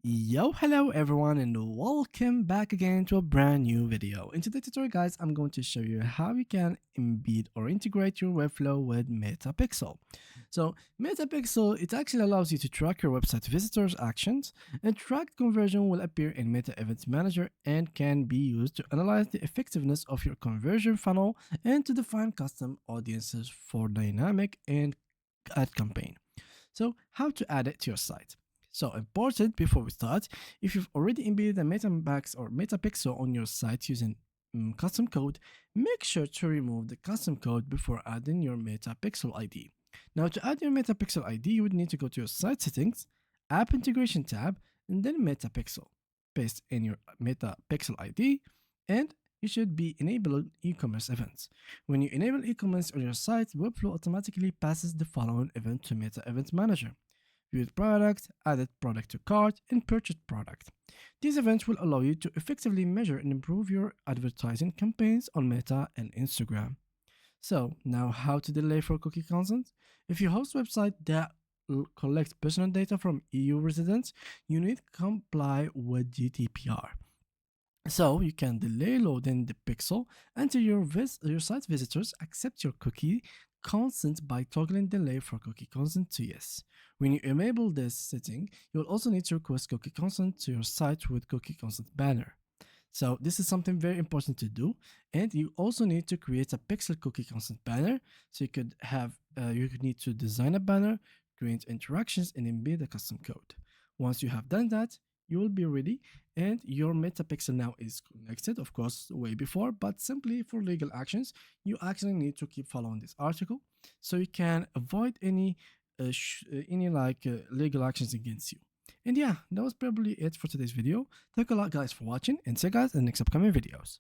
Yo, hello everyone, and welcome back again to a brand new video. In today's tutorial, guys, I'm going to show you how you can embed or integrate your Webflow with Metapixel. So, Metapixel, it actually allows you to track your website visitors' actions, and tracked conversion will appear in Meta Events Manager and can be used to analyze the effectiveness of your conversion funnel and to define custom audiences for dynamic and ad campaign. So, how to add it to your site? So important before we start, if you've already embedded a Metamax or Metapixel on your site using custom code, make sure to remove the custom code before adding your Metapixel ID. Now to add your Metapixel ID, you would need to go to your site settings, app integration tab, and then Metapixel. Paste in your Metapixel ID, and you should be enabling e-commerce events. When you enable e-commerce on your site, Webflow automatically passes the following event to Meta Event Manager: viewed product, added product to cart, and purchased product. These events will allow you to effectively measure and improve your advertising campaigns on Meta and Instagram. So, now how to delay for cookie consent? If you host a website that collects personal data from EU residents, you need to comply with GDPR. So you can delay loading the pixel until your site visitors accept your cookie consent by toggling delay for cookie consent to yes. When you enable this setting, you'll also need to request cookie consent to your site with cookie consent banner. So this is something very important to do, and you also need to create a pixel cookie consent banner. So you could have you could need to design a banner, create interactions, and embed a custom code. Once you have done that, you will be ready, and your metapixel now is connected, of course, way before, but simply for legal actions, you actually need to keep following this article so you can avoid any legal actions against you. And yeah, that was probably it for today's video. Thank you a lot, guys, for watching, and see you guys in the next upcoming videos.